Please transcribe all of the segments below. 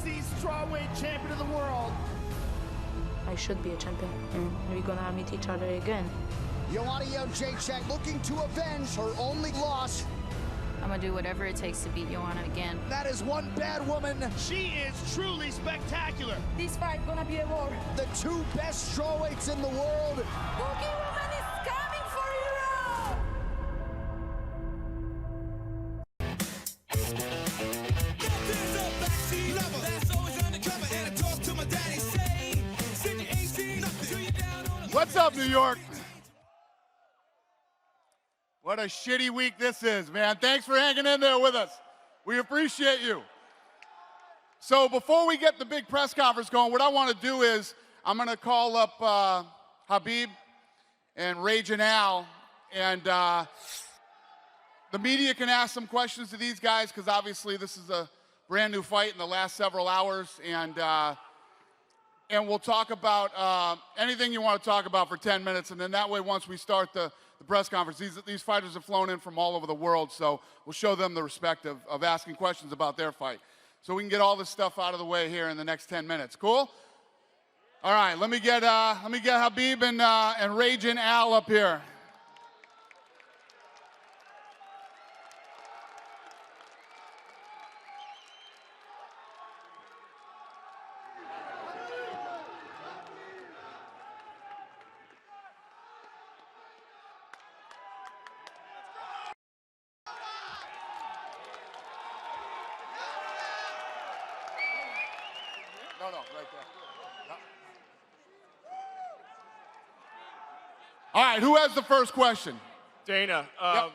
UFC strawweight champion of the world. I should be a champion, and we're gonna meet each other again. Joanna Jędrzejczyk looking to avenge her only loss. I'm gonna do whatever it takes to beat Joanna again. That is one bad woman. She is truly spectacular. This fight gonna be a war. The two best strawweights in the world. Cookie Woman is coming for Europe! What's up, New York? What a shitty week this is, man. Thanks for hanging in there with us. We appreciate you. So before we get the big press conference going, what I want to do is I'm going to call up Habib and Raging Al, and the media can ask some questions to these guys because obviously this is a brand new fight in the last several hours, and we'll talk about anything you want to talk about for 10 minutes, and then that way once we start the press conference, these fighters have flown in from all over the world, so we'll show them the respect of asking questions about their fight. So we can get all this stuff out of the way here in the next 10 minutes. Cool? All right, let me get Habib and Raging Al up here. No, right there. No. All right, who has the first question? Dana, Yep.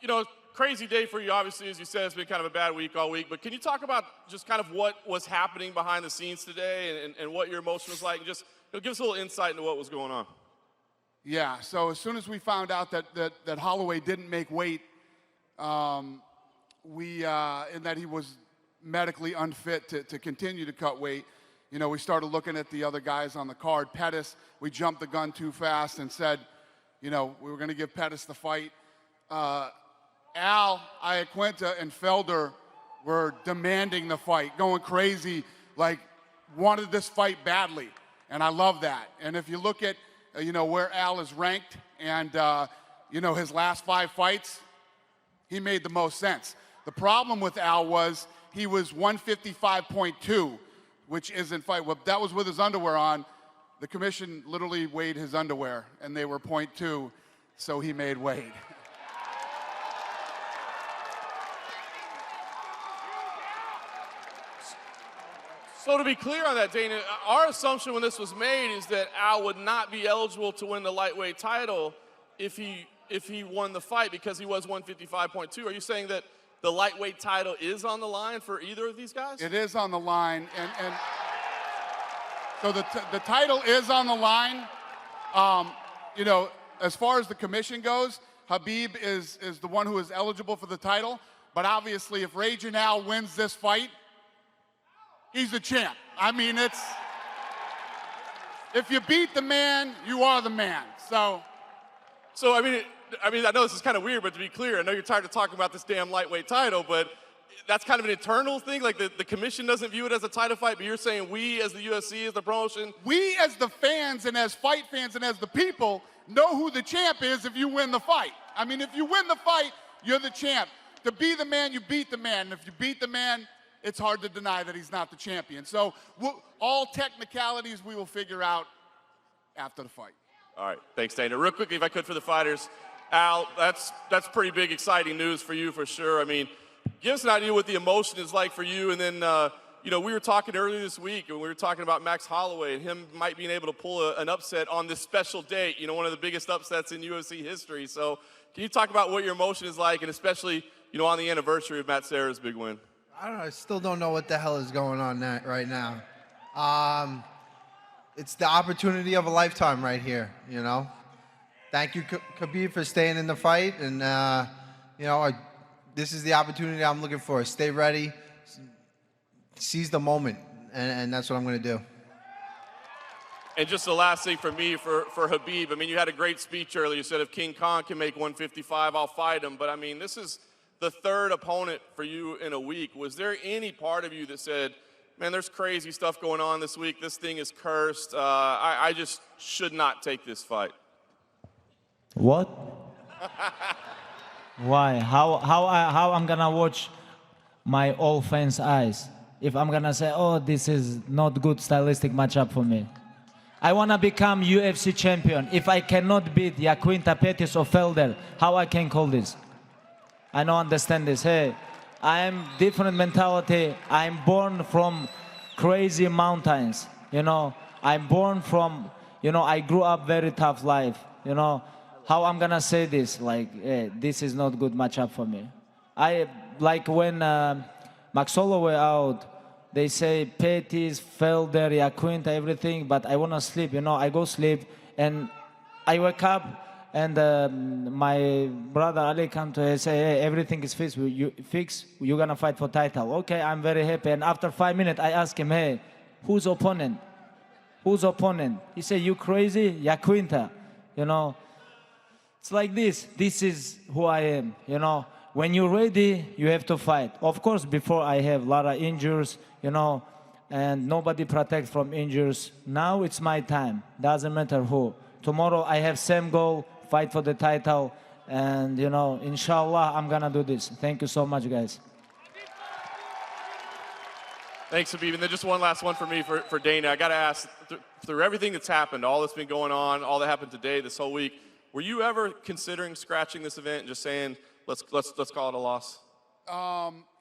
you know, crazy day for you, obviously, as you said, it's been kind of a bad week all week, but can you talk about just kind of what was happening behind the scenes today and what your emotion was like, and just give us a little insight into what was going on? Yeah, so as soon as we found out that Holloway didn't make weight, and that he was medically unfit to continue to cut weight, you know, we started looking at the other guys on the card. Pettis, we jumped the gun too fast and said, you know, we were going to give Pettis the fight. Al, Iaquinta, and Felder were demanding the fight, going crazy, like wanted this fight badly, and I love that. And if you look at, you know, where Al is ranked and, you know, his last 5 fights, he made the most sense. The problem with Al was he was 155.2, which isn't fight. Well, that was with his underwear on. The commission literally weighed his underwear, and they were 0.2, so he made weight. So to be clear on that, Dana, our assumption when this was made is that Al would not be eligible to win the lightweight title if he won the fight because he was 155.2. Are you saying that the lightweight title is on the line for either of these guys? It is on the line, and so the title is on the line. You know, as far as the commission goes, Habib is the one who is eligible for the title, but obviously if Raging Al wins this fight, he's the champ. I mean, if you beat the man, you are the man. So I mean, I know this is kind of weird, but to be clear, I know you're tired of talking about this damn lightweight title, but that's kind of an internal thing? Like the commission doesn't view it as a title fight, but you're saying we as the UFC, as the promotion? We as the fans and as fight fans and as the people know who the champ is if you win the fight. I mean, if you win the fight, you're the champ. To be the man, you beat the man. And if you beat the man, it's hard to deny that he's not the champion. So all technicalities we will figure out after the fight. All right, thanks, Dana. Real quickly, if I could, for the fighters. Al, that's pretty big, exciting news for you, for sure. I mean, give us an idea what the emotion is like for you. And then, you know, we were talking earlier this week, and we were talking about Max Holloway and him might be able to pull an upset on this special date, you know, one of the biggest upsets in UFC history. So can you talk about what your emotion is like, and especially, you know, on the anniversary of Matt Serra's big win? I don't know. I still don't know what the hell is going on right now. It's the opportunity of a lifetime right here, you know. Thank you, Khabib, for staying in the fight. And, you know, this is the opportunity I'm looking for. Stay ready, seize the moment, and that's what I'm going to do. And just the last thing for me, for Habib, I mean, you had a great speech earlier. You said if King Kong can make 155, I'll fight him. But, I mean, this is the third opponent for you in a week. Was there any part of you that said, man, there's crazy stuff going on this week. This thing is cursed. I just should not take this fight. What? Why? How I'm gonna watch my old fans' eyes if I'm gonna say, oh, this is not good stylistic matchup for me? I wanna become UFC champion. If I cannot beat Yaquinta, Pettis, or Felder, how I can call this? I don't understand this. Hey, I am different mentality. I'm born from crazy mountains. You know, I'm born from, you know, I grew up very tough life. You know, how I'm gonna say this? Like, this is not good matchup for me. I like when Max Holloway out. They say Pettis, Felder, Yaquinta, everything, but I wanna sleep. You know, I go sleep and I wake up. And my brother Ali come to me say, hey, everything is fixed. You're gonna fight for title. Okay, I'm very happy. And after 5 minutes, I ask him, hey, who's opponent? Who's opponent? He said, you crazy? Yaquinta. You know, it's like this. This is who I am. You know, when you're ready, you have to fight. Of course, before I have a lot of injuries, you know, and nobody protects from injuries. Now it's my time. Doesn't matter who. Tomorrow I have same goal. Fight for the title, and you know, inshallah, I'm gonna do this. Thank you so much, guys. Thanks, Habib. And then just one last one for me, for Dana. I gotta ask, through everything that's happened, all that's been going on, all that happened today, this whole week, were you ever considering scratching this event and just saying, let's call it a loss?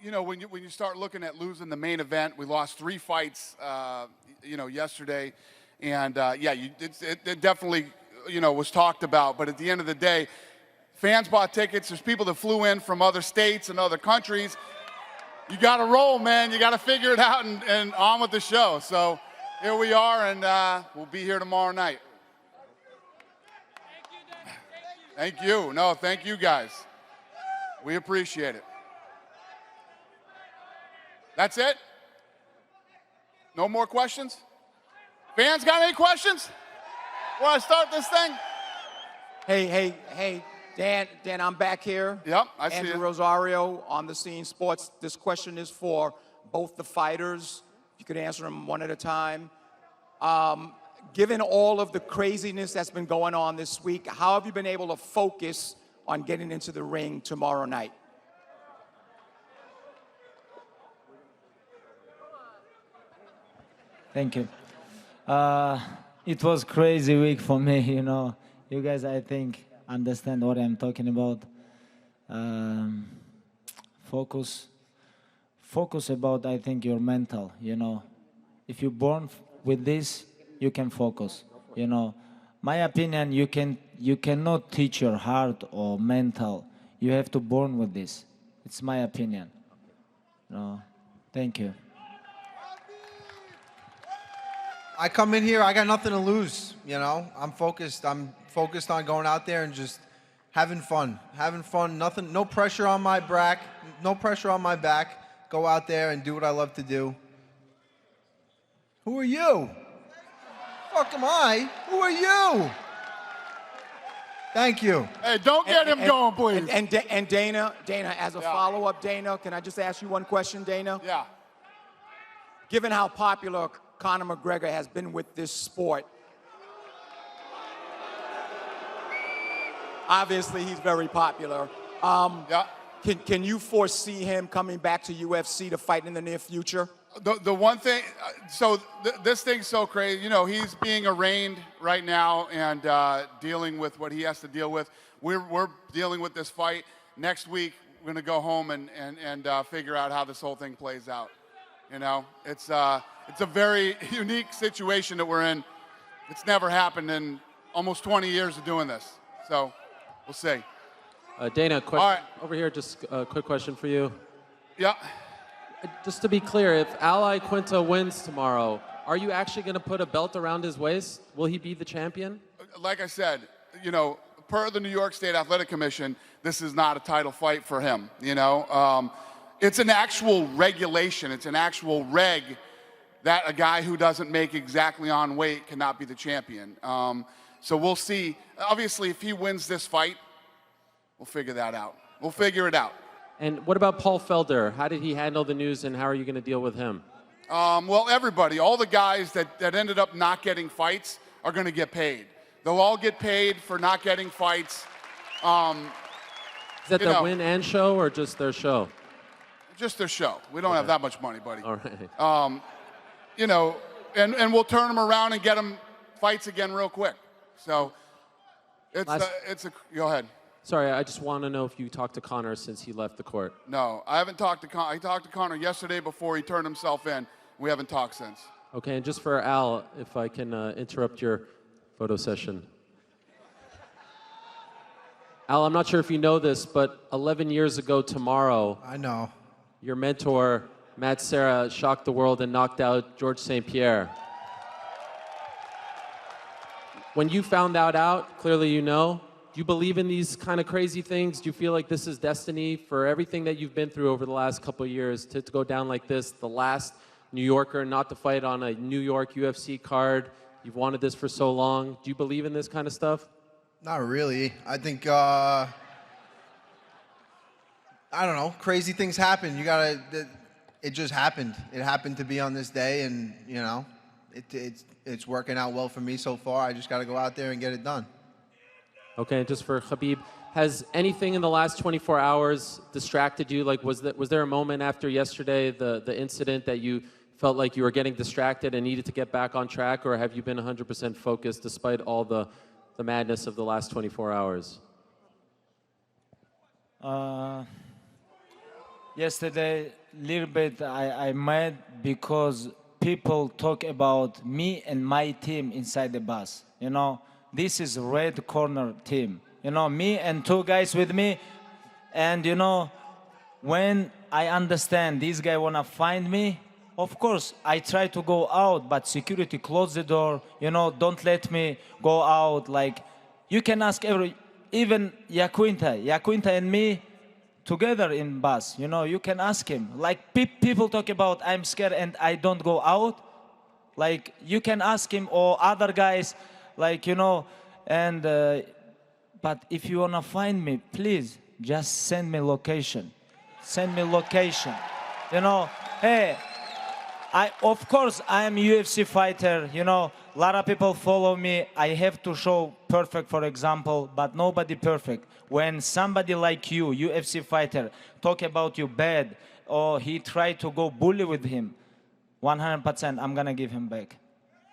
You know, when you start looking at losing the main event, we lost 3 fights, you know, yesterday, and yeah, it definitely, you know, was talked about. But at the end of the day, fans bought tickets. There's people that flew in from other states and other countries. You got to roll, man. You got to figure it out and on with the show. So here we are, and we'll be here tomorrow night. Thank you. No, thank you guys. We appreciate it. That's it? No more questions? Fans got any questions? Want to start this thing? Hey, Dan, I'm back here. Yep, I see Andrew you. Rosario on the Scene Sports. This question is for both the fighters. You could answer them one at a time. Given all of the craziness that's been going on this week, how have you been able to focus on getting into the ring tomorrow night? Thank you. It was crazy week for me, you know. You guys, I think, understand what I'm talking about. Focus about, I think, your mental, you know. If you're born with this, you can focus, you know. My opinion, you cannot teach your heart or mental. You have to born with this. It's my opinion. No, thank you. I come in here, I got nothing to lose, you know. I'm focused on going out there and just having fun. Nothing, no pressure on my back, Go out there and do what I love to do. Who are you? Fuck am I? Who are you? Thank you. Hey, don't get him going, please. And Dana, as a follow-up, Dana, can I just ask you one question, Dana? Yeah. Given how popular Conor McGregor has been with this sport, obviously he's very popular. Yeah. Can you foresee him coming back to UFC to fight in the near future? The one thing, this thing's so crazy. You know, he's being arraigned right now and dealing with what he has to deal with. We're dealing with this fight. Next week, we're going to go home and figure out how this whole thing plays out. You know, it's a very unique situation that we're in. It's never happened in almost 20 years of doing this. So we'll see. Dana, All right. over here, just a quick question for you. Yeah. Just to be clear, if Ally Quinta wins tomorrow, are you actually going to put a belt around his waist? Will he be the champion? Like I said, you know, per the New York State Athletic Commission, this is not a title fight for him, you know. It's an actual regulation. It's an actual reg that a guy who doesn't make exactly on weight cannot be the champion. So we'll see. Obviously, if he wins this fight, we'll figure that out. We'll figure it out. And what about Paul Felder? How did he handle the news, and how are you going to deal with him? Well, everybody, all the guys that ended up not getting fights are going to get paid. They'll all get paid for not getting fights. Is that the win and show or just their show? Just their show. We don't have that much money, buddy. All right. You know, and we'll turn them around and get them fights again real quick. So it's a go ahead. Sorry, I just want to know if you talked to Conor since he left the court. No, I haven't talked to Conor. I talked to Conor yesterday before he turned himself in. We haven't talked since. Okay, and just for Al, if I can interrupt your photo session. Al, I'm not sure if you know this, but 11 years ago tomorrow, I know. Your mentor, Matt Serra, shocked the world and knocked out George St. Pierre. When you found that out, clearly you know, do you believe in these kind of crazy things? Do you feel like this is destiny for everything that you've been through over the last couple of years to go down like this, the last New Yorker not to fight on a New York UFC card? You've wanted this for so long. Do you believe in this kind of stuff? Not really. I think, I don't know, crazy things happen. You gotta, it just happened. It happened to be on this day, and, you know, it's working out well for me so far. I just gotta go out there and get it done. Okay, and just for Habib, has anything in the last 24 hours distracted you? Like, was there a moment after yesterday, the incident, that you felt like you were getting distracted and needed to get back on track, or have you been 100% focused despite all the madness of the last 24 hours? Yesterday, little bit I mad because people talk about me and my team inside the bus. You know, this is red corner team. You know, me and two guys with me. And, you know, when I understand these guys want to find me, of course, I try to go out, but security close the door. You know, don't let me go out. Like, you can ask even Yaquinta and me together in bus. You know, you can ask him. Like, people talk about I'm scared and I don't go out. Like, you can ask him or other guys. Like, you know, and but if you wanna find me, please just send me location. Send me location. You know, hey, of course I am UFC fighter. You know, a lot of people follow me. I have to show perfect, for example, but nobody perfect. When somebody like you, UFC fighter, talk about you bad, or he try to go bully with him, 100% I'm gonna give him back.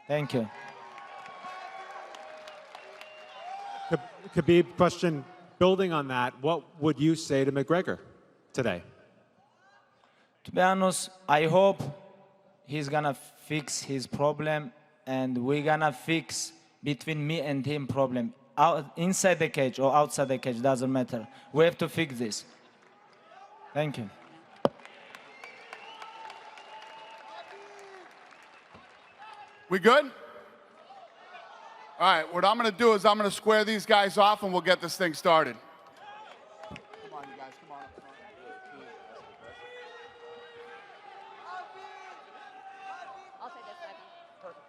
Thank you. Habib, question, building on that, what would you say to McGregor today? To be honest, I hope he's gonna fix his problem, and we're gonna fix between me and him problem. Inside the cage or outside the cage, doesn't matter. We have to fix this. Thank you. We good? All right, what I'm going to do is I'm going to square these guys off and we'll get this thing started. Come on, you guys, come on. I'll take this side. Perfect.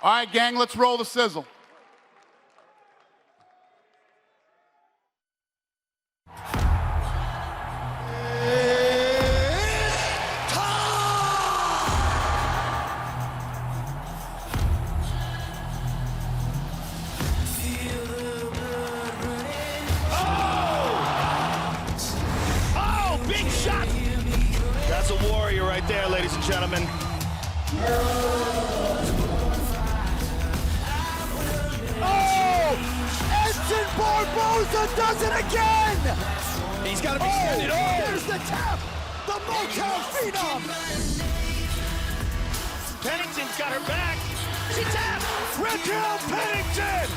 All right, gang, let's roll the sizzle. Oh, big shot! That's a warrior right there, ladies and gentlemen. Edson Barboza does it again! He's got to be standing up. There's the tap! The Motown Phenom! Pennington's got her back. She tapped. Raquel Pennington!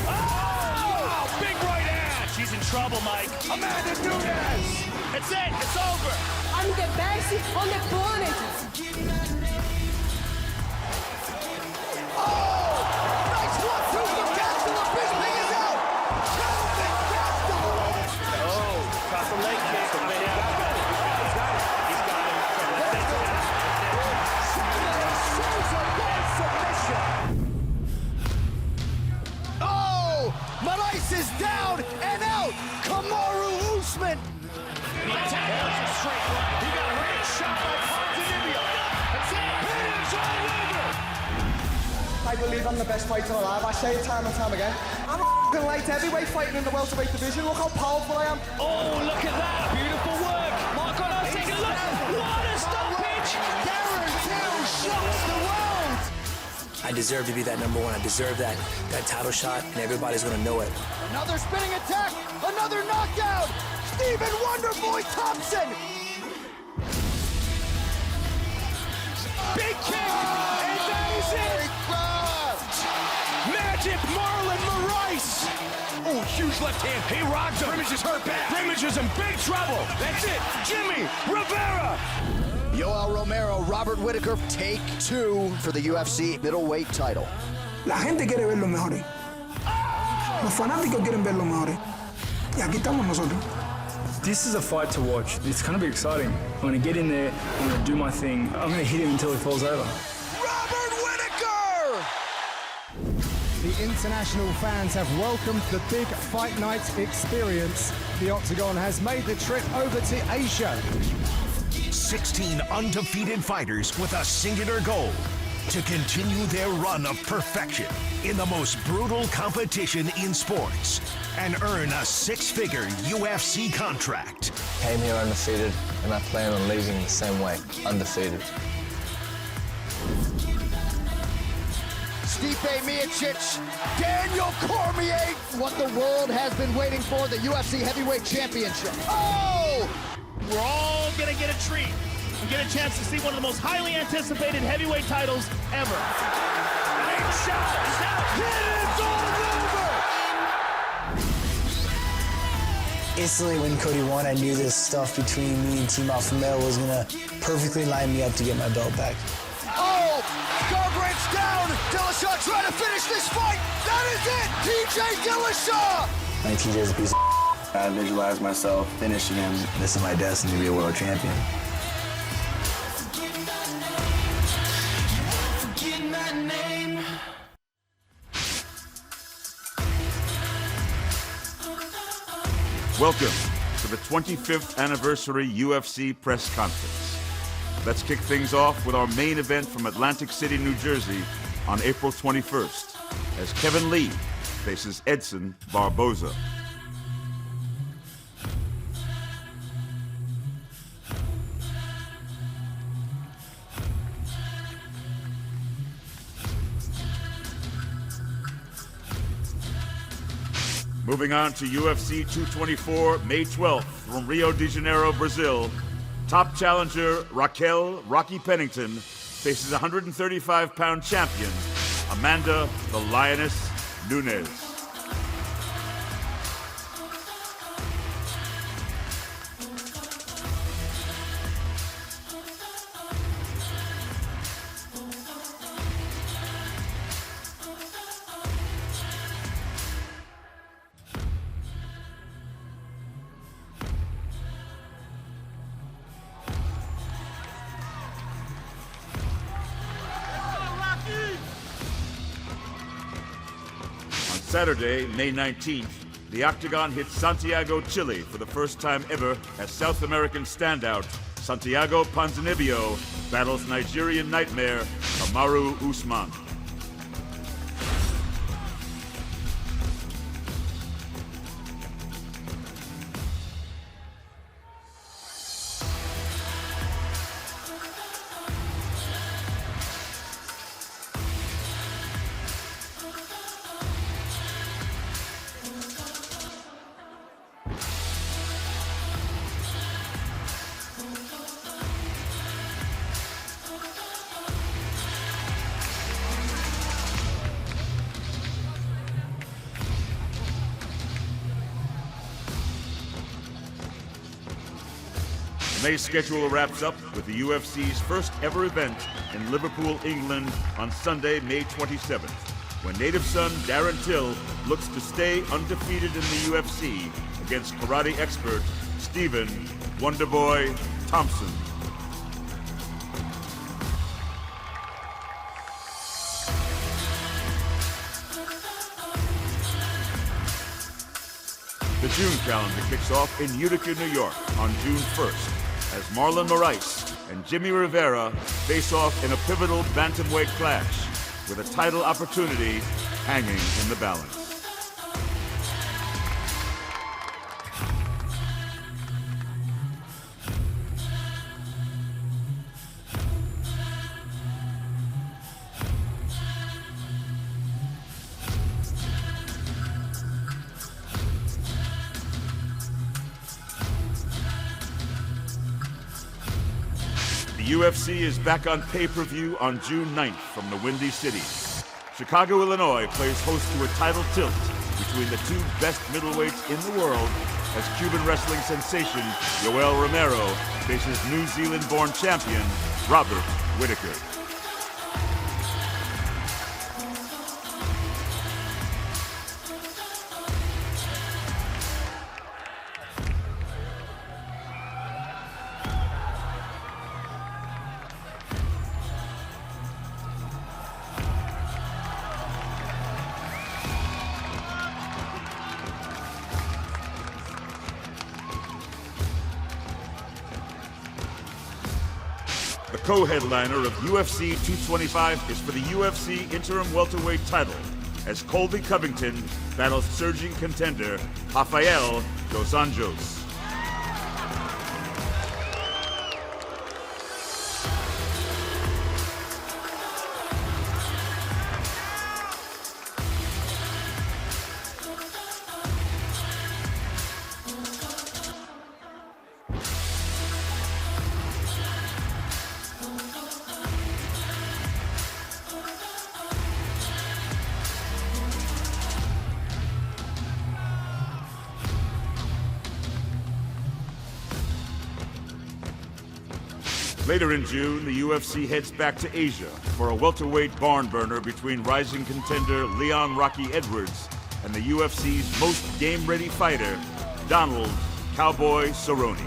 Oh! Big right hand. She's in trouble, Mike. Amanda Nunes! It's it. It's over. I'm the best on the planet. Oh! Nice 1-2 from Castle. The fish thing is out! Moraes is down and out. Kamaru Usman. There's a straight right. He got a great shot by Ponzinibbio. That's it. It is all over. I believe I'm the best fighter alive. I say it time and time again. I'm a light heavyweight fighting in the welterweight division. Look how powerful I am. Oh, look at that. Beautiful work. Marco, take a look. What a stoppage. Darren Till shocks the world. I deserve to be that number one. I deserve that title shot, and everybody's gonna know it. Another spinning attack. Another knockdown. Stephen Wonderboy Thompson. Big kick. And that is it. Magic Marlon Moraes. Oh, huge left hand. He rocks him. Brimage is hurt bad. Brimage is in big trouble. That's it. Jimmy Rivera. Yoel Romero, Robert Whittaker, take 2 for the UFC middleweight title. La gente quiere ver los mejores. Los fanáticos quieren ver los mejores. Y aquí estamos nosotros. This is a fight to watch. It's going to be exciting. I'm going to get in there, I'm going to do my thing. I'm going to hit him until he falls over. Robert Whittaker! The international fans have welcomed the big fight night experience. The Octagon has made the trip over to Asia. 16 undefeated fighters with a singular goal: to continue their run of perfection in the most brutal competition in sports and earn a 6-figure UFC contract. Came here undefeated, and I plan on leaving the same way, undefeated. Stipe Miocic, Daniel Cormier, what the world has been waiting for, the UFC Heavyweight Championship. Oh! We're all gonna get a treat and get a chance to see one of the most highly anticipated heavyweight titles ever. Big shot, he's out. It is all over! Instantly when Cody won, I knew this stuff between me and Team Alpha Male was gonna perfectly line me up to get my belt back. Oh! Garbrandt down! Dillashaw trying to finish this fight! That is it! TJ Dillashaw! I think TJ's a piece of I visualized myself finishing him. This is my destiny to be a world champion. Welcome to the 25th anniversary UFC press conference. Let's kick things off with our main event from Atlantic City, New Jersey on April 21st as Kevin Lee faces Edson Barboza. Moving on to UFC 224, May 12th from Rio de Janeiro, Brazil. Top challenger Raquel "Rocky" Pennington faces 135-pound champion Amanda the Lioness Nunes. Saturday, May 19th, the Octagon hits Santiago, Chile for the first time ever as South American standout Santiago Ponzinibbio battles Nigerian nightmare Kamaru Usman. May's schedule wraps up with the UFC's first ever event in Liverpool, England on Sunday, May 27th, when native son Darren Till looks to stay undefeated in the UFC against karate expert Stephen Wonderboy Thompson. The June calendar kicks off in Utica, New York on June 1st as Marlon Moraes and Jimmy Rivera face off in a pivotal bantamweight clash with a title opportunity hanging in the balance. The UFC is back on pay-per-view on June 9th from the Windy City. Chicago, Illinois plays host to a title tilt between the two best middleweights in the world as Cuban wrestling sensation Yoel Romero faces New Zealand-born champion Robert Whittaker. The co-headliner of UFC 225 is for the UFC Interim Welterweight title as Kolby Covington battles surging contender Rafael dos Anjos. Later in June, the UFC heads back to Asia for a welterweight barn burner between rising contender Leon Rocky Edwards and the UFC's most game-ready fighter, Donald Cowboy Cerrone.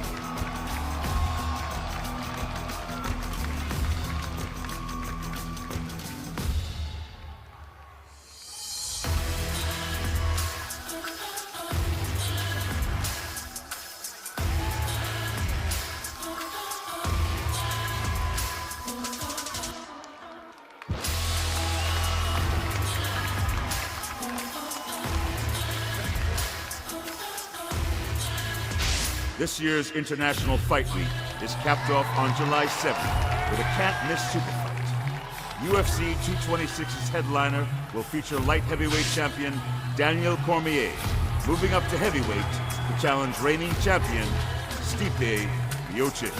This year's International Fight Week is capped off on July 7th with a can't-miss super fight. UFC 226's headliner will feature light heavyweight champion Daniel Cormier, moving up to heavyweight to challenge reigning champion Stipe Miocic.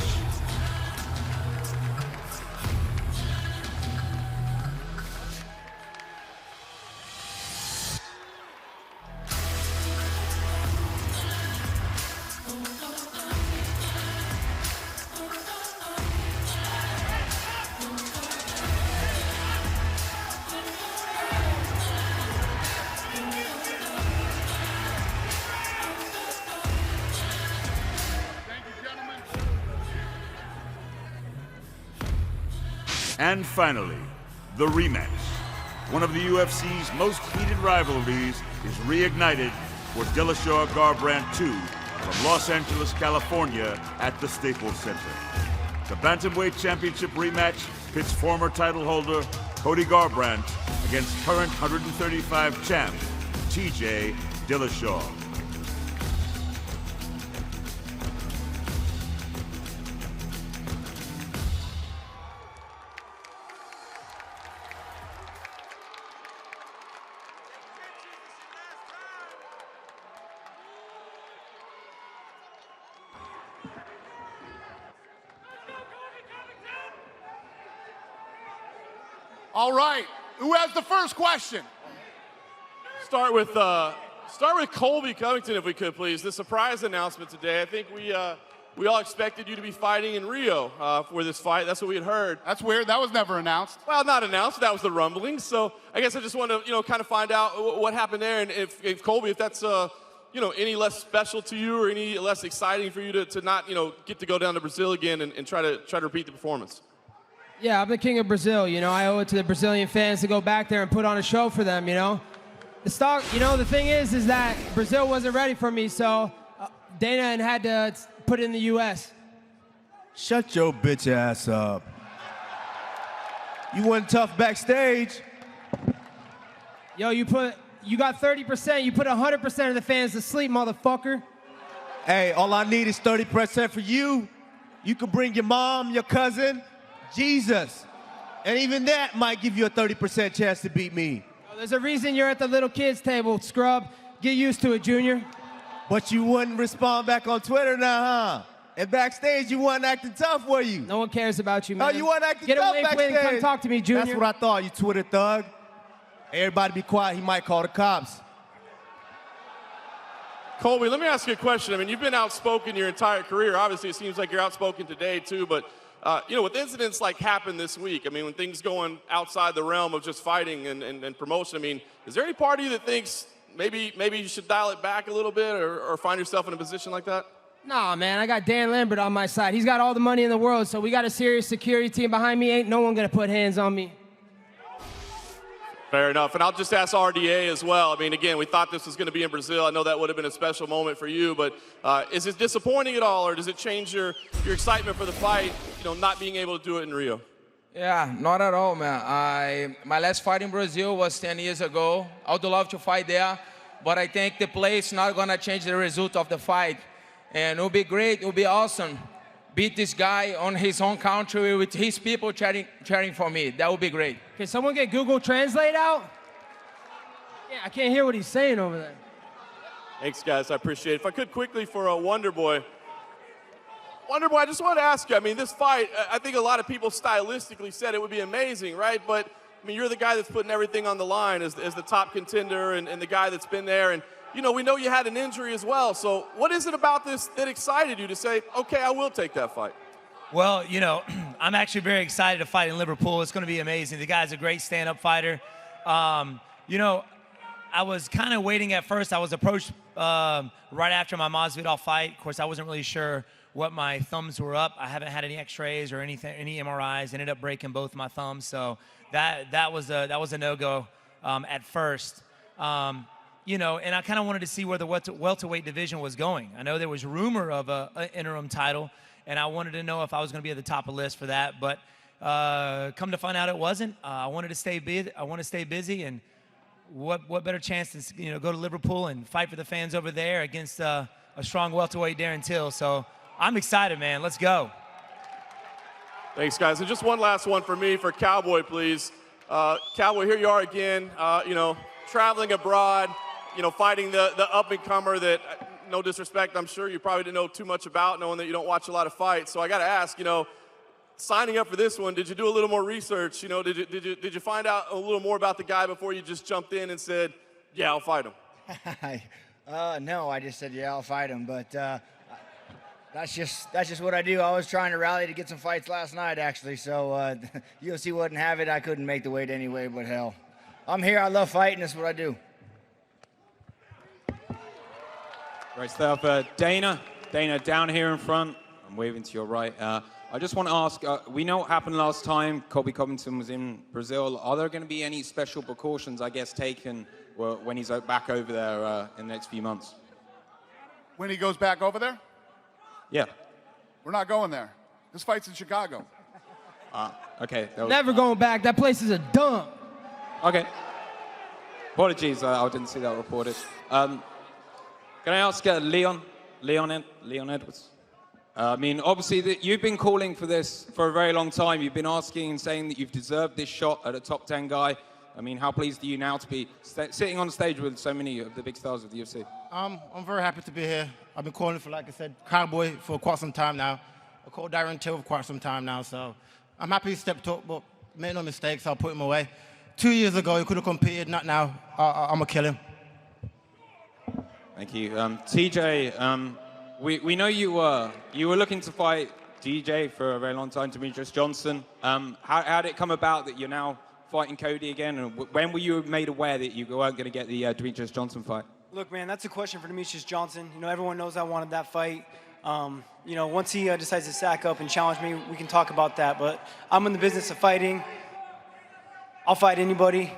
And finally, the rematch. One of the UFC's most heated rivalries is reignited for Dillashaw Garbrandt 2 from Los Angeles, California at the Staples Center. The Bantamweight Championship rematch pits former title holder Cody Garbrandt against current 135 champ TJ Dillashaw. All right, who has the first question? Start with Kolby Covington, if we could, please. The surprise announcement today. I think we all expected you to be fighting in Rio for this fight. That's what we had heard. That's weird. That was never announced. Well, not announced. That was the rumbling. So I guess I just wanted to, kind of find out what happened there, and if Kolby, if that's any less special to you or any less exciting for you to not get to go down to Brazil again and try to repeat the performance. Yeah, I'm the king of Brazil. I owe it to the Brazilian fans to go back there and put on a show for them. The thing is that Brazil wasn't ready for me, so Dana had to put it in the U.S. Shut your bitch ass up. You wasn't tough backstage. Yo, you got 30%, you put 100% of the fans to sleep, motherfucker. Hey, all I need is 30% for you. You can bring your mom, your cousin, Jesus. And even that might give you a 30% chance to beat me. There's a reason you're at the little kids table, scrub. Get used to it, Junior. But you wouldn't respond back on Twitter now, huh? And backstage, you wasn't acting tough, were you? No one cares about you, man. Oh, you weren't acting tough backstage. Get away, come talk to me, Junior. That's what I thought, you Twitter thug. Everybody be quiet, he might call the cops. Kolby, let me ask you a question. I mean, you've been outspoken your entire career. Obviously, it seems like you're outspoken today, too. But, with incidents like happened this week, I mean, when things going outside the realm of just fighting and promotion, I mean, is there any part of you that thinks maybe you should dial it back a little bit or find yourself in a position like that? Nah, man, I got Dan Lambert on my side. He's got all the money in the world, so we got a serious security team behind me. Ain't no one gonna put hands on me. Fair enough. And I'll just ask RDA as well. I mean, again, we thought this was going to be in Brazil. I know that would have been a special moment for you, but is it disappointing at all, or does it change your excitement for the fight, not being able to do it in Rio? Yeah, not at all, man. My last fight in Brazil was 10 years ago. I would love to fight there, but I think the place not going to change the result of the fight. And it will be great, it will be awesome. Beat this guy on his own country with his people cheering for me. That would be great. Can someone get Google Translate out? Yeah, I can't hear what he's saying over there. Thanks, guys. I appreciate it. If I could quickly for Wonderboy. Wonderboy, I just wanted to ask you, I mean, this fight, I think a lot of people stylistically said it would be amazing, right? But, I mean, you're the guy that's putting everything on the line as the top contender and the guy that's been there. And, we know you had an injury as well. So what is it about this that excited you to say, okay, I will take that fight? Well, I'm actually very excited to fight in Liverpool. It's going to be amazing. The guy's a great stand-up fighter. I was kind of waiting at first. I was approached right after my Masvidal fight. Of course, I wasn't really sure what my thumbs were up. I haven't had any x-rays or anything, any MRIs. Ended up breaking both my thumbs. So that was a no-go at first. And I kind of wanted to see where the welterweight division was going. I know there was rumor of an interim title, and I wanted to know if I was going to be at the top of the list for that. But come to find out, it wasn't. I wanted to stay busy. I want to stay busy, and what better chance to go to Liverpool and fight for the fans over there against a strong welterweight Darren Till. So I'm excited, man. Let's go. Thanks, guys. And just one last one for me, for Cowboy, please. Cowboy, here you are again. Traveling abroad. Fighting the up-and-comer that, no disrespect, I'm sure you probably didn't know too much about, knowing that you don't watch a lot of fights. So I got to ask, signing up for this one, did you do a little more research? Did you find out a little more about the guy before you just jumped in and said, yeah, I'll fight him? No, I just said, yeah, I'll fight him. But that's just what I do. I was trying to rally to get some fights last night, actually. So UFC wouldn't have it. I couldn't make the weight anyway, but hell. I'm here. I love fighting. That's what I do. Great stuff. Dana, down here in front. I'm waving to your right. I just want to ask, we know what happened last time Kolby Covington was in Brazil. Are there going to be any special precautions, I guess, taken when he's back over there in the next few months? When he goes back over there? Yeah. We're not going there. This fight's in Chicago. Okay. Never going back. That place is a dump. Okay. Apologies, I didn't see that reported. Can I ask Leon Edwards? I mean, obviously, you've been calling for this for a very long time. You've been asking and saying that you've deserved this shot at a top 10 guy. I mean, how pleased are you now to be sitting on stage with so many of the big stars of the UFC? I'm very happy to be here. I've been calling for, like I said, Cowboy for quite some time now. I called Darren Till for quite some time now, so I'm happy he stepped up, but made no mistakes. I'll put him away. 2 years ago, he could have competed, not now. I'm going to kill him. Thank you. TJ, we know you were looking to fight DJ for a very long time, Demetrius Johnson. How did it come about that you're now fighting Cody again? And when were you made aware that you weren't going to get the Demetrius Johnson fight? Look, man, that's a question for Demetrius Johnson. Everyone knows I wanted that fight. Once he decides to sack up and challenge me, we can talk about that. But I'm in the business of fighting. I'll fight anybody.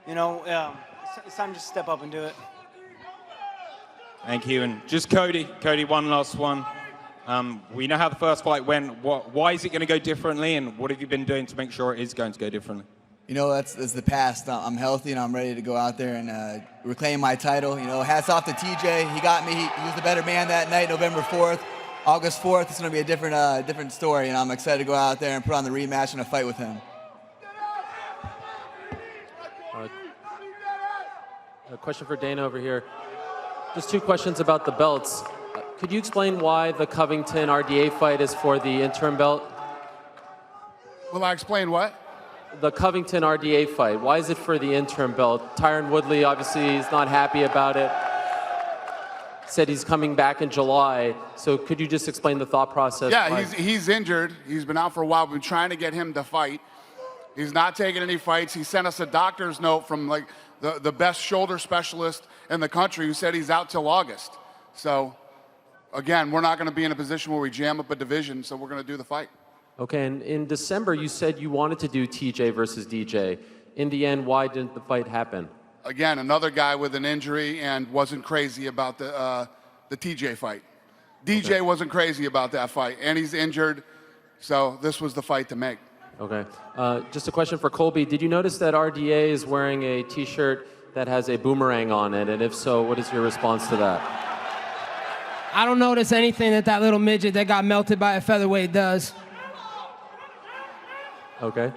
As It's time to just step up and do it. Thank you. And just Cody, one last one. We know how the first fight went. Why is it going to go differently, and what have you been doing to make sure it is going to go differently? You know, that's the past. I'm healthy and I'm ready to go out there and reclaim my title. You know, hats off to TJ. He got me. He was the better man that night, November 4th. August 4th, it's going to be a different story, and I'm excited to go out there and put on the rematch and a fight with him. A question for Dana over here. Just two questions about the belts. Could you explain why the Covington RDA fight is for the interim belt? Will I explain what? The Covington RDA fight. Why is it for the interim belt? Tyron Woodley, obviously, is not happy about it. Said he's coming back in July. So could you just explain the thought process? Yeah, he's injured. He's been out for a while. We've been trying to get him to fight. He's not taking any fights. He sent us a doctor's note from like the best shoulder specialist in the country who said he's out till August. So again, we're not going to be in a position where we jam up a division, so we're going to do the fight. Okay, and in December, you said you wanted to do TJ versus DJ. In the end, why didn't the fight happen? Again, another guy with an injury and wasn't crazy about the TJ fight. DJ wasn't crazy about that fight, and he's injured, so this was the fight to make. Okay. Just a question for Kolby. Did you notice that RDA is wearing a T-shirt that has a boomerang on it? And if so, what is your response to that? I don't notice anything that little midget that got melted by a featherweight does. Okay.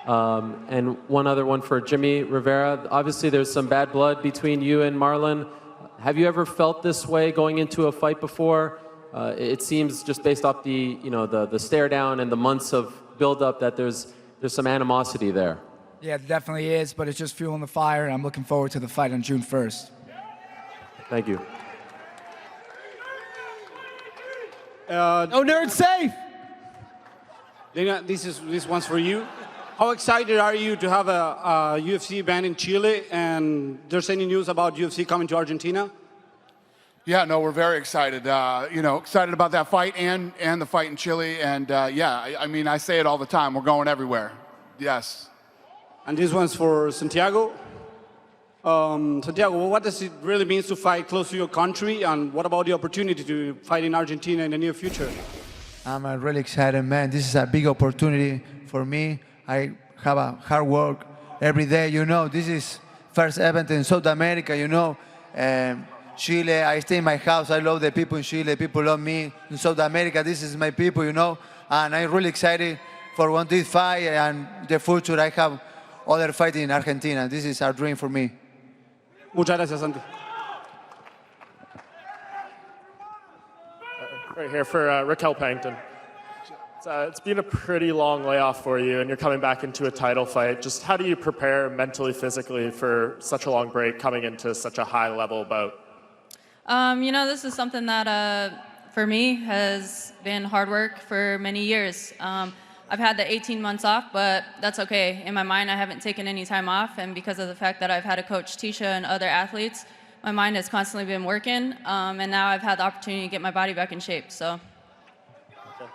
And one other one for Jimmy Rivera. Obviously, there's some bad blood between you and Marlon. Have you ever felt this way going into a fight before? It seems just based off the stare down and the months of build-up that there's some animosity there. Yeah, it definitely is, but it's just fueling the fire, and I'm looking forward to the fight on June 1st. Thank you. No nerd safe. Dana, this one's for you. How excited are you to have a UFC event in Chile, and there's any news about UFC coming to Argentina? Yeah, no, we're very excited. Excited about that fight and the fight in Chile. And I mean, I say it all the time. We're going everywhere. Yes. And this one's for Santiago. Santiago, what does it really mean to fight close to your country, and what about the opportunity to fight in Argentina in the near future? I'm really excited, man. This is a big opportunity for me. I have a hard work every day. This is first event in South America. Chile, I stay in my house. I love the people in Chile. People love me. In South America, this is my people. And I'm really excited for this fight and the future. I have other fights in Argentina. This is a dream for me. Muchas gracias, Santi. Right here for Raquel Pennington. It's been a pretty long layoff for you, and you're coming back into a title fight. Just how do you prepare mentally, physically for such a long break coming into such a high-level bout? This is something that, for me, has been hard work for many years. I've had the 18 months off, but that's okay. In my mind, I haven't taken any time off, and because of the fact that I've had to coach Tisha and other athletes, my mind has constantly been working, and now I've had the opportunity to get my body back in shape. So.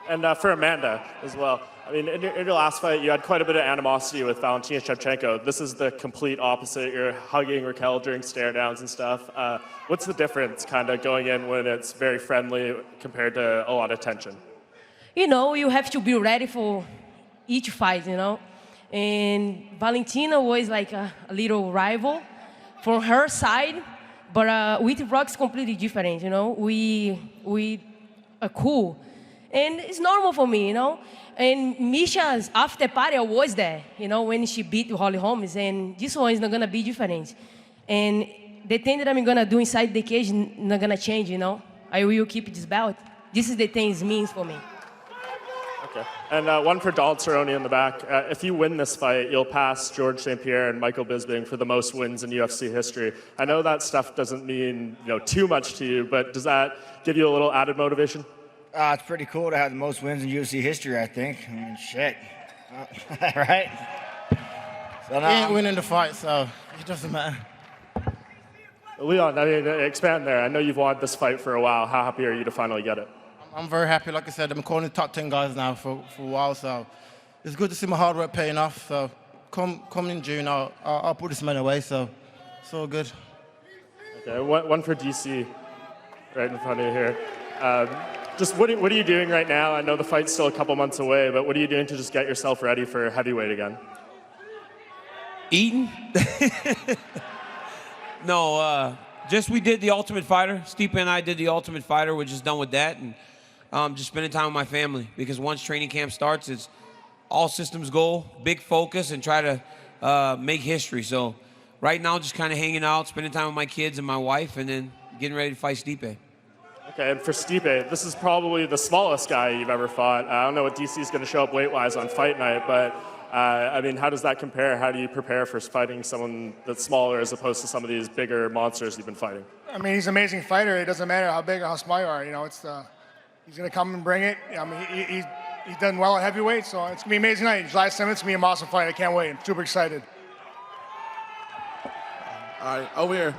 And for Amanda as well. I mean, in your last fight, you had quite a bit of animosity with Valentina Shevchenko. This is the complete opposite. You're hugging Raquel during stare downs and stuff. What's the difference kind of going in when it's very friendly compared to a lot of tension? You have to be ready for each fight, And Valentina was like a little rival from her side, but with Rock's completely different, We are cool. And it's normal for me, And Misha's after party, I was there, when she beat Holly Holmes, and this one is not gonna be different. And the thing that I'm gonna do inside the cage is not gonna change, I will keep this belt. This is the thing it means for me. Okay. And one for Donald Cerrone in the back. If you win this fight, you'll pass George St. Pierre and Michael Bisping for the most wins in UFC history. I know that stuff doesn't mean too much to you, but does that give you a little added motivation? It's pretty cool to have the most wins in UFC history, I think. I mean, shit. Right? So he ain't winning the fight, so it doesn't matter. Leon, expand there. I know you've wanted this fight for a while. How happy are you to finally get it? I'm very happy. Like I said, I'm calling the top 10 guys now for a while, so it's good to see my hard work paying off. So come in June, I'll put this man away. So It's all good. Okay, one for DC, right in front of you here. Just what are you doing right now? I know the fight's still a couple months away, but what are you doing to just get yourself ready for heavyweight again? Eating? No, just we did The Ultimate Fighter. Stipe and I did The Ultimate Fighter. We're just done with that, and just spending time with my family, because once training camp starts, it's all systems go, big focus, and try to make history. So right now, just kind of hanging out, spending time with my kids and my wife, and then getting ready to fight Stipe. Okay, and for Stipe, this is probably the smallest guy you've ever fought. I don't know what DC is going to show up weight-wise on fight night, but I mean, how does that compare? How do you prepare for fighting someone that's smaller as opposed to some of these bigger monsters you've been fighting? I mean, he's an amazing fighter. It doesn't matter how big or how small you are. You know, it's he's going to come and bring it. I mean, he's done well at heavyweight, so it's going to be an amazing night. July 7th, it's going to be an awesome fight. I can't wait. I'm super excited. All right, over here.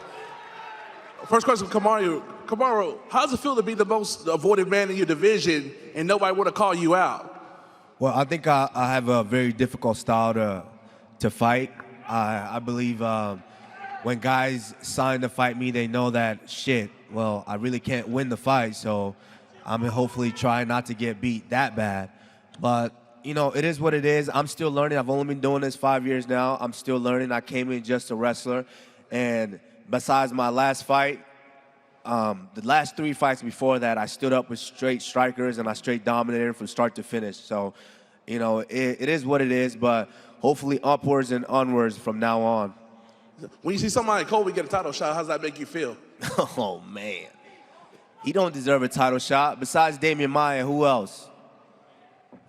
First question, Kamaru. Kamaru, how does it feel to be the most avoided man in your division and nobody want to call you out? Well, I think I have a very difficult style to fight. I believe when guys sign to fight me, they know that, shit, well, I really can't win the fight, so I'm hopefully trying not to get beat that bad. But, you know, it is what it is. I'm still learning. I've only been doing this 5 years now. I'm still learning. I came in just a wrestler, and besides my last fight, the last 3 fights before that, I stood up with straight strikers and I straight dominated from start to finish. So, you know, it is what it is, but hopefully upwards and onwards from now on. When you see somebody like Kolby get a title shot, how does that make you feel? Oh, man. He don't deserve a title shot. Besides Damian Maia, who else?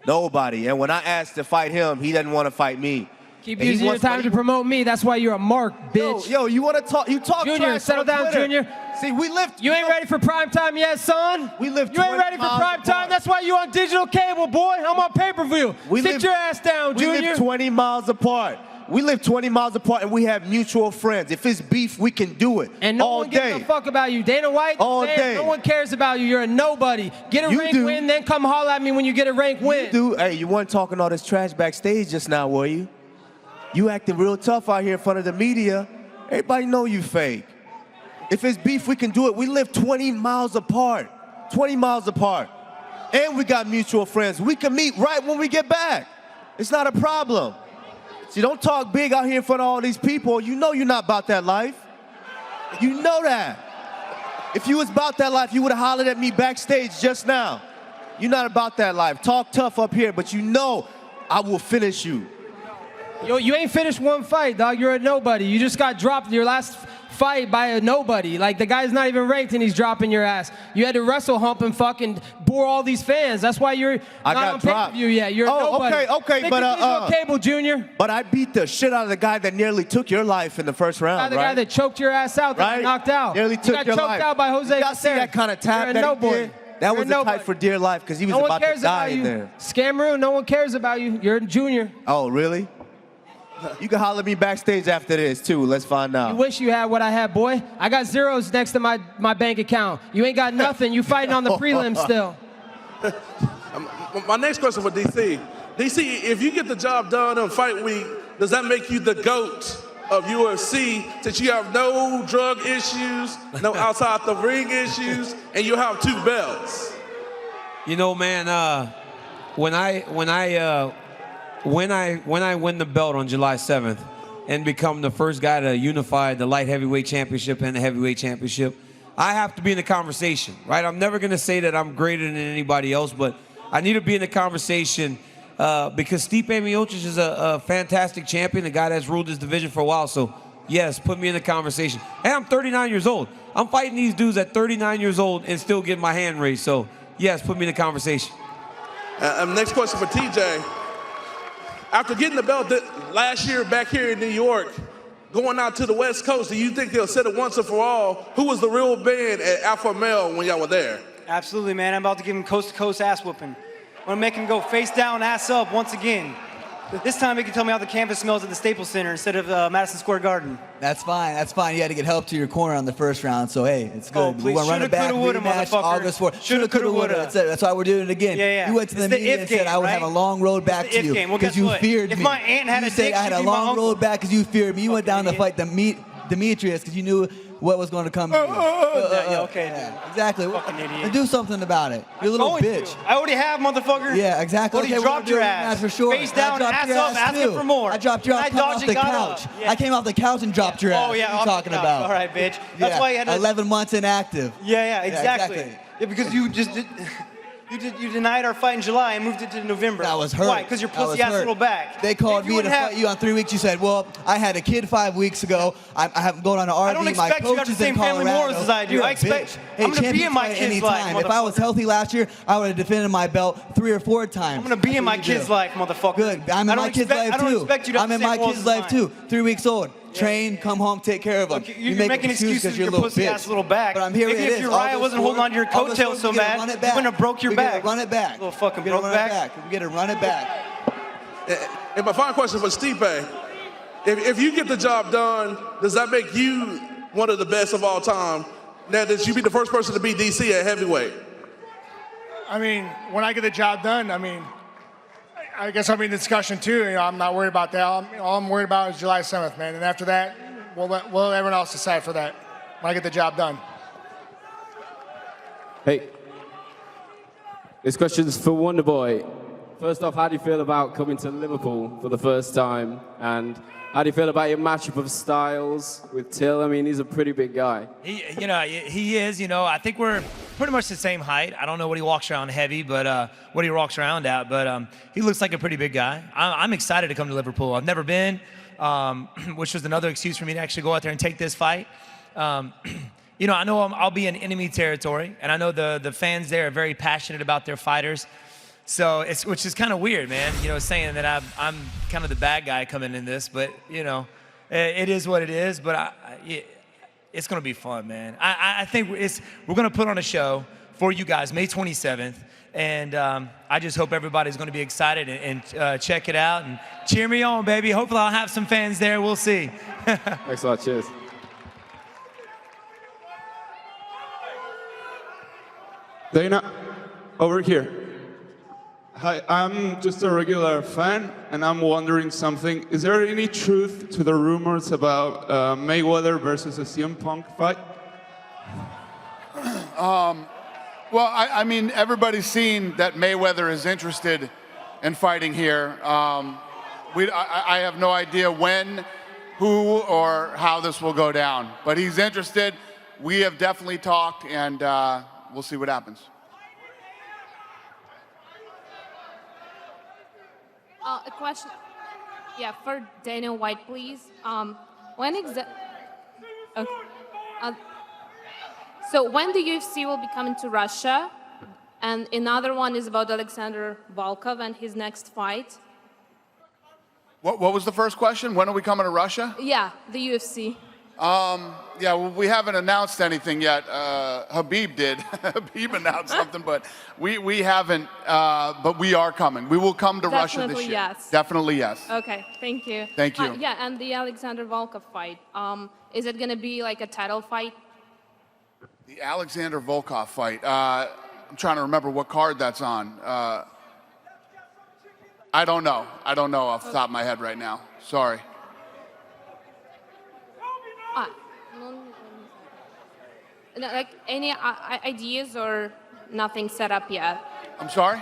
Nobody. And when I asked to fight him, he doesn't want to fight me. Keep using your time to promote me. That's why you're a mark, bitch. Yo, you want to talk? You talk Junior, trash settle on down, Twitter. Junior. See, we live. You ain't ready for prime time yet, son. We live. You ain't ready for prime time. That's why you on digital cable, boy. I'm on pay-per-view. Sit your ass down, Junior. We live 20 miles apart. We live 20 miles apart, and we have mutual friends. If it's beef, we can do it. And no all one day. gives a fuck about you. Dana White, all day. No one cares about you. You're a nobody. Get a rank win, then come holler at me when you get a rank win. You do. Hey, you weren't talking all this trash backstage just now, were you? You acting real tough out here in front of the media. Everybody know you fake. If it's beef, we can do it. We live 20 miles apart. 20 miles apart. And we got mutual friends. We can meet right when we get back. It's not a problem. See, don't talk big out here in front of all these people. You know you're not about that life. You know that. If you was about that life, you would have hollered at me backstage just now. You're not about that life. Talk tough up here, but you know I will finish you. Yo, you ain't finished one fight, dog. You're a nobody. You just got dropped your last fight by a nobody. Like, the guy's not even ranked and he's dropping your ass. You had to wrestle hump and fucking bore all these fans. That's why you're not on pay-per-view yet. You're a nobody. Okay, Stick but to digital cable, Junior. But I beat the shit out of the guy that nearly took your life in the first round, The guy that choked your ass out, that got knocked out. Nearly took you got your choked life. out by Jose. You see that kind of tap that he did? That was a fight for dear life because he was about to die in there. Scamroon, no one cares about you. You're a junior. Oh, really? You can holler at me backstage after this, too. Let's find out. You wish you had what I had, boy. I got zeros next to my bank account. You ain't got nothing. You fighting on the prelim still. My next question for DC. DC, if you get the job done on fight week, does that make you the GOAT of UFC, since you have no drug issues, no outside the ring issues, and you have 2 belts? You know, man, when I win the belt on July 7th and become the first guy to unify the light heavyweight championship and the heavyweight championship, I have to be in the conversation, right? I'm never going to say that I'm greater than anybody else, but I need to be in the conversation because Stipe Miocic is a fantastic champion, a guy that's ruled this division for a while. So, yes, put me in the conversation. And I'm 39 years old. I'm fighting these dudes at 39 years old and still getting my hand raised. So, yes, put me in the conversation. Next question for TJ. After getting the belt last year back here in New York, going out to the West Coast, do you think they'll set it once and for all? Who was the real man at Alpha Male when y'all were there? Absolutely, man. I'm about to give him coast-to-coast ass whooping. I'm going to make him go face down, ass up once again. This time he can tell me how the canvas smells at the Staples Center instead of Madison Square Garden. That's fine. That's fine. You had to get help to your corner on the first round, so hey, it's good. Oh, please. We're going to run it back, rematch August 4th. Shoulda, coulda, woulda. That's why we're doing it again. Yeah. You went to the media and said I would have a long road back to you because you feared me. If my aunt had a dick, I had a long road back because you feared me. You went down to fight the Demetrius because you knew what was going to come. Okay. Exactly. Fucking idiot. And do something about it. You're a little bitch. I already have, motherfucker. Yeah, exactly. Already Okay, dropped your ass. For sure. Face down, I dropped ass your up, ass asking too. for more. I dropped your ass I coming dodged off and the got couch. up. Yeah. I came off the couch and dropped your ass. Oh, yeah. What are you talking about? All right, bitch. That's why you had to... 11 months inactive. Yeah, exactly. Yeah, because you just did... You denied our fight in July and moved it to November. I was hurt. Why? Because your pussy ass little back. They called me to fight you on 3 weeks. You said, well, I had a kid 5 weeks ago. I haven't gone on an RV. I don't expect you to have the same family morals as I do. You're I expect... Hey, I'm going to be in my champions kid's fight anytime. life, If I was healthy last year, I would have defended my belt 3 or 4 times. I'm going to be in my kid's life, motherfucker. Good. I'm in my kid's life too. I don't expect you to have I'm the in same my morals kid's as life mine. too. 3 weeks old. Train, come home, take care of them. Look, you're making excuses because for you're your a little pussy bitch. ass little back. But I'm here. Maybe it if is. Uriah August wasn't holding on to your 4th, coattails so bad, you wouldn't have broke your back. Run it back. Little fucking We're broke gonna run it back. We're gonna run it back. And my final question for Stipe, if you get the job done, does that make you one of the best of all time? Now, that you be the first person to beat DC at heavyweight? I mean, when I get the job done, I mean, I guess I'm in discussion too. You know, I'm not worried about that. All I'm worried about is July 7th, man. And after that, we'll let everyone else decide for that when I get the job done. Hey, this question's for Wonderboy. First off, how do you feel about coming to Liverpool for the first time? And how do you feel about your matchup of styles with Till? I mean, he's a pretty big guy. He is. I think we're pretty much the same height. I don't know what he walks around heavy, but what he walks around at. But he looks like a pretty big guy. I'm excited to come to Liverpool. I've never been, which was another excuse for me to actually go out there and take this fight. I know I'll be in enemy territory, and I know the fans there are very passionate about their fighters. So which is kind of weird, man. Saying that I'm kind of the bad guy coming in this, but it is what it is. But it's gonna be fun, man. I think we're gonna put on a show for you guys May 27th, and I just hope everybody's gonna be excited and check it out and cheer me on, baby. Hopefully I'll have some fans there. We'll see. Thanks a lot. Cheers. Dana, over here. Hi, I'm just a regular fan, and I'm wondering something. Is there any truth to the rumors about Mayweather versus a CM Punk fight? Well, I mean, everybody's seen that Mayweather is interested in fighting here. I have no idea when, who, or how this will go down, but he's interested. We have definitely talked, and we'll see what happens. A question, for Dana White, please. When so when the UFC will be coming to Russia? And another one is about Alexander Volkov and his next fight. What was the first question? When are we coming to Russia? Yeah, the UFC. Well, we haven't announced anything yet. Habib did. Habib announced something, but we haven't. But we are coming. We will come to Russia this year. Yes. Definitely yes. Okay, thank you. Thank you. Yeah, and the Alexander Volkov fight. Is it going to be like a title fight? The Alexander Volkov fight. I'm trying to remember what card that's on. I don't know. I don't know off the top of my head right now. Sorry. Like any ideas or nothing set up yet? I'm sorry?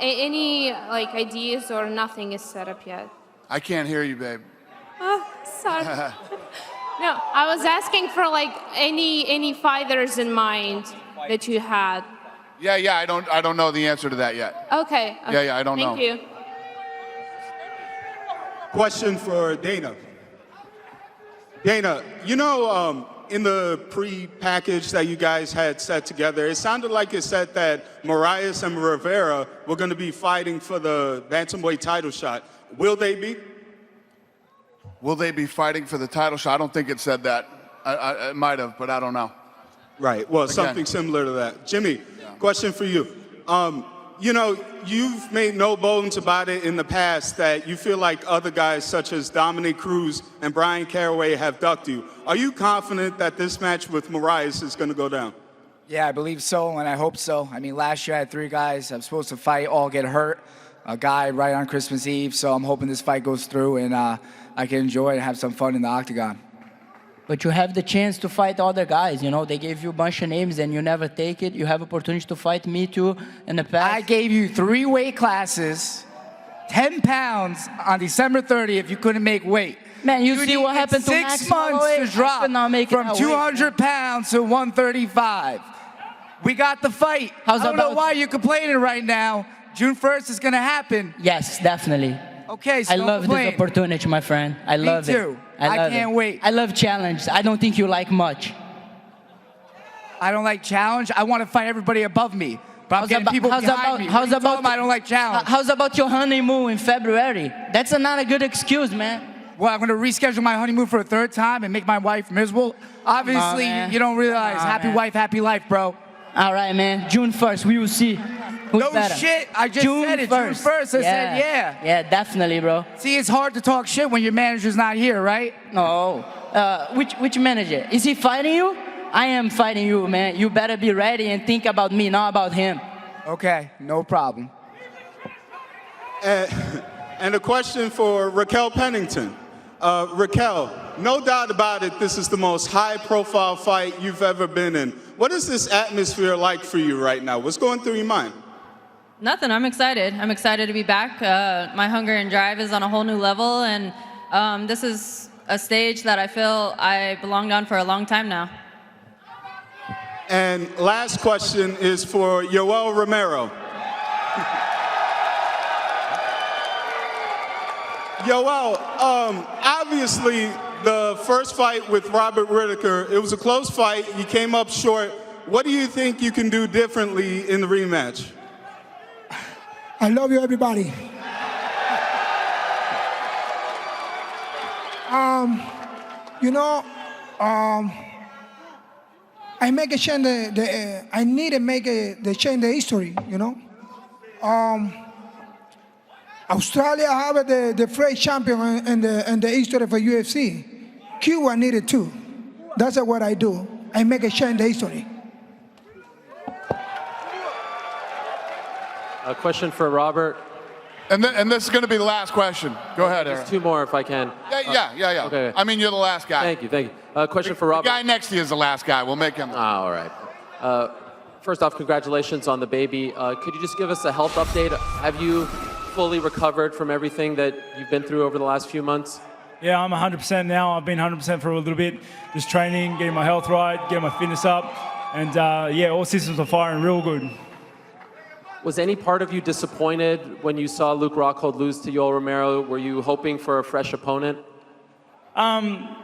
Any like ideas or nothing is set up yet? I can't hear you, babe. Sorry. No, I was asking for like any fighters in mind that you had. Yeah, I don't know the answer to that yet. Okay. Yeah, I don't know. Thank you. Question for Dana. Dana, in the pre-package that you guys had set together, it sounded like it said that Moraes and Rivera were going to be fighting for the bantamweight title shot. Will they be? Will they be fighting for the title shot? I don't think it said that. It might have, but I don't know. Right. Well, something similar to that. Jimmy, question for you. You've made no bones about it in the past that you feel like other guys such as Dominic Cruz and Brian Caraway have ducked you. Are you confident that this match with Moraes is going to go down? Yeah, I believe so, and I hope so. I mean, last year I had 3 guys I'm supposed to fight, all get hurt. A guy right on Christmas Eve, so I'm hoping this fight goes through and I can enjoy it and have some fun in the octagon. but you have the chance to fight other guys. You know, they gave you a bunch of names and you never take it. You have opportunity to fight me too in the past. I gave you 3 weight classes, 10 pounds on December 30th. You couldn't make weight. Man, you see what happened to 6 months to drop from 200 pounds to 135. We got the fight. I don't know why you're complaining right now. June 1st is going to happen. Yes, definitely. Okay, so I don't love complain. this opportunity, my friend. I love Me too. it. I love can't it. wait. I love challenge. I don't think you like much. I don't like challenge. I want to fight everybody above me. But I'm getting people behind me. How's about I don't like challenge. How's about your honeymoon in February? That's not a good excuse, man. Well, I'm going to reschedule my honeymoon for a 3rd time and make my wife miserable. Obviously, man. you don't realize. Happy man. wife, happy life, bro. All right, man. June 1st, we will see who's No better. shit. I just said it. June 1st. I said yeah. Yeah, definitely, bro. See, it's hard to talk shit when your manager's not here, right? No. Which manager? Is he fighting you? I am fighting you, man. You better be ready and think about me, not about him. Okay, no problem. And a question for Raquel Pennington. Raquel, no doubt about it, this is the most high-profile fight you've ever been in. What is this atmosphere like for you right now? What's going through your mind? Nothing. I'm excited. I'm excited to be back. My hunger and drive is on a whole new level, and this is a stage that I feel I belonged on for a long time now. And last question is for Yoel Romero. Yoel, obviously the first fight with Robert Whittaker, it was a close fight. You came up short. What do you think you can do differently in the rematch? I love you, everybody. I make a change. I need to make the change the history. Australia have the first champion in the history for UFC. Cuba needed too. That's what I do. I make a change the history. A question for Robert. And this is going to be the last question. Go ahead, Aaron. Just 2 more if I can. Yeah. Okay. I mean, you're the last guy. Thank you. Question for Robert. The guy next to you is the last guy. We'll make him. All right. First off, congratulations on the baby. Could you just give us a health update? Have you fully recovered from everything that you've been through over the last few months? Yeah, I'm 100% now. I've been 100% for a little bit. Just training, getting my health right, getting my fitness up. And all systems are firing real good. Was any part of you disappointed when you saw Luke Rockhold lose to Yoel Romero? Were you hoping for a fresh opponent? Not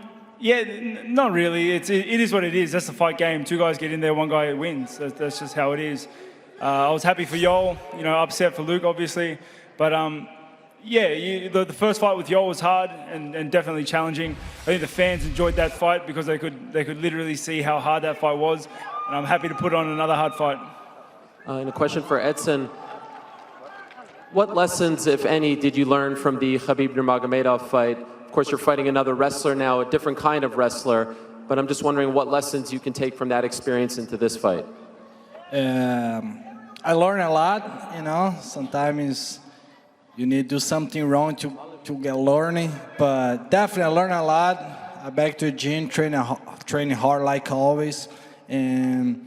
really. It is what it is. That's the fight game. 2 guys get in there, 1 guy wins. That's just how it is. I was happy for Yoel, upset for Luke, obviously. But the first fight with Yoel was hard and definitely challenging. I think the fans enjoyed that fight because they could literally see how hard that fight was. And I'm happy to put on another hard fight. And a question for Edson. What lessons, if any, did you learn from the Habib Nurmagomedov fight? Of course, you're fighting another wrestler now, a different kind of wrestler. But I'm just wondering what lessons you can take from that experience into this fight. I learned a lot, Sometimes you need to do something wrong to get learning. But definitely I learned a lot. I back to the gym, training hard like always. And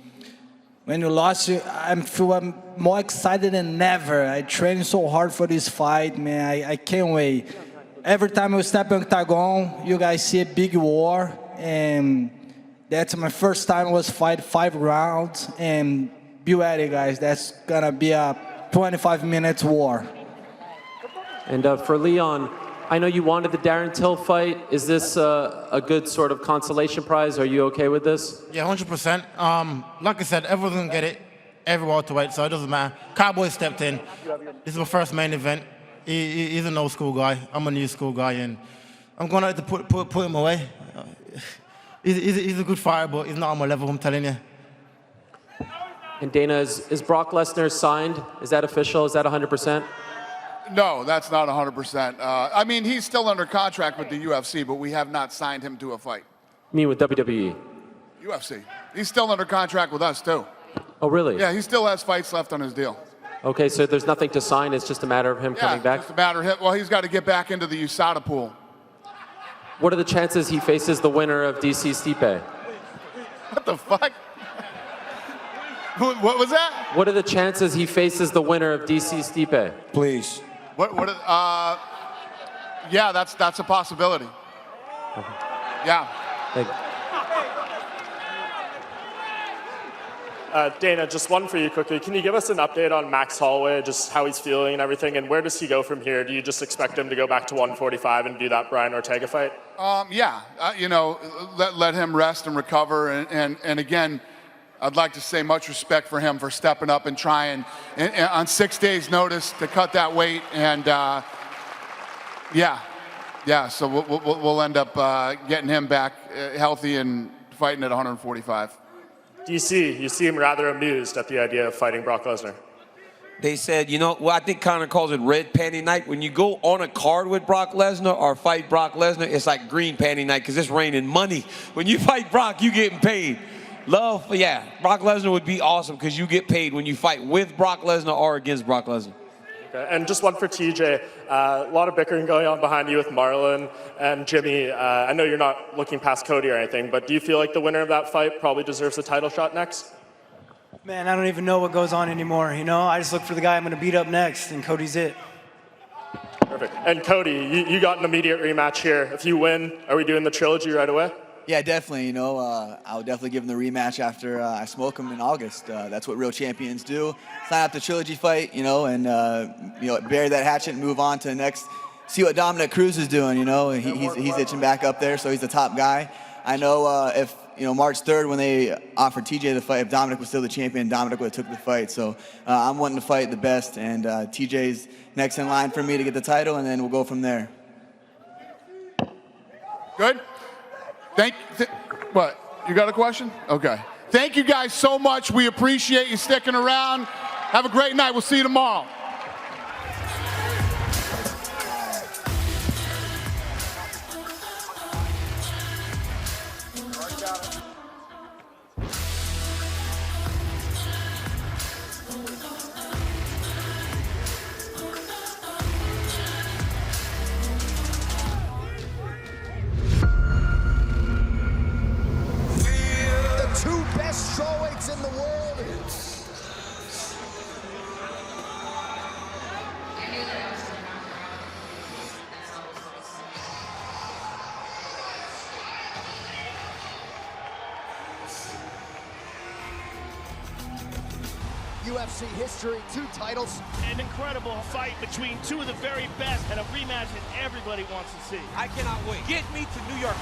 when you lost, I'm more excited than ever. I trained so hard for this fight, man. I can't wait. Every time I step in octagon, you guys see a big war. And that's my first time I was fight 5 rounds. And be ready, guys. That's going to be a 25 minutes war. And for Leon, I know you wanted the Darren Till fight. Is this a good sort of consolation prize? Are you okay with this? Yeah, 100%. Like I said, everyone's going to get it. Every welterweight, so it doesn't matter. Cowboy stepped in. This is my first main event. He's an old school guy. I'm a new school guy, and I'm going to have to put him away. He's a good fighter, but he's not on my level, I'm telling you. And Dana, is Brock Lesnar signed? Is that official? Is that 100%? No, that's not 100%. I mean, he's still under contract with the UFC, but we have not signed him to a fight. You mean with WWE? UFC. He's still under contract with us, too. Oh, really? Yeah, he still has fights left on his deal. Okay, so there's nothing to sign. It's just a matter of him coming back? Just a matter of him. Well, he's got to get back into the USADA pool. What are the chances he faces the winner of DC Stipe? What the fuck? What was that? What are the chances he faces the winner of DC Stipe? Please. Yeah, that's a possibility. Yeah. Thank you. Dana, just one for you quickly. Can you give us an update on Max Holloway, just how he's feeling and everything, and where does he go from here? Do you just expect him to go back to 145 and do that Brian Ortega fight? Yeah, let him rest and recover. And again, I'd like to say much respect for him for stepping up and trying on 6 days' notice to cut that weight. And so we'll end up getting him back healthy and fighting at 145. DC, you seem rather amused at the idea of fighting Brock Lesnar. They said, I think Conor calls it red panty night. When you go on a card with Brock Lesnar or fight Brock Lesnar, it's like green panty night because it's raining money. When you fight Brock, you getting paid. Brock Lesnar would be awesome because you get paid when you fight with Brock Lesnar or against Brock Lesnar. Okay. And just one for TJ. A lot of bickering going on behind you with Marlon and Jimmy. I know you're not looking past Cody or anything, but do you feel like the winner of that fight probably deserves a title shot next? Man, I don't even know what goes on anymore, I just look for the guy I'm going to beat up next, and Cody's it. Perfect. And Cody, you got an immediate rematch here. If you win, are we doing the trilogy right away? Yeah, definitely. I'll definitely give him the rematch after I smoke him in August. That's what real champions do. Sign up the trilogy fight, and bury that hatchet and move on to the next. See what Dominic Cruz is doing. He's itching back up there, so he's the top guy. I know if March 3rd when they offered TJ the fight, if Dominic was still the champion, Dominic would have took the fight. So I'm wanting to fight the best, and TJ's next in line for me to get the title, and then we'll go from there. Good. What? You got a question? Okay. Thank you guys so much. We appreciate you sticking around. Have a great night. We'll see you tomorrow. Two best strawweights in the world. UFC history, 2 titles. An incredible fight between two of the very best and a rematch that everybody wants to see. I cannot wait. Get me to New York.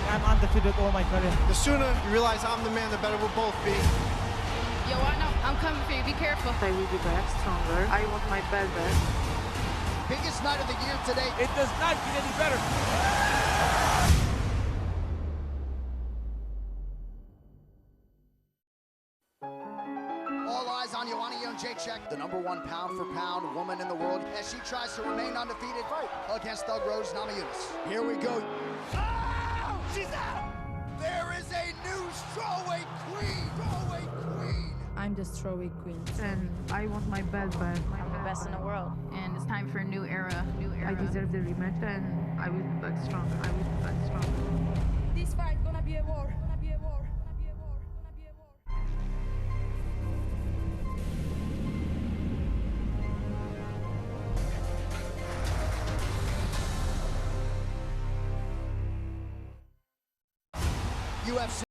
I'm undefeated all my career. The sooner you realize I'm the man, the better we'll both be. Yo, I know. I'm coming for you. Be careful. I will be back stronger. I want my belt back. Biggest night of the year today. It does not get any better. All eyes on Joanna Jędrzejczyk, the #1 pound-for-pound woman in the world, as she tries to remain undefeated fight against Thug Rose Namajunas. Here we go. Oh, she's out! There is a new strawweight queen! Strawweight queen! I'm the strawweight queen, and I want my belt back. I'm the best in the world, and it's time for a new era. I deserve the rematch, and I will be back strong. I will be back strong. This fight gonna be a war. Gonna be a war. Gonna be a war. Gonna be a war. UFC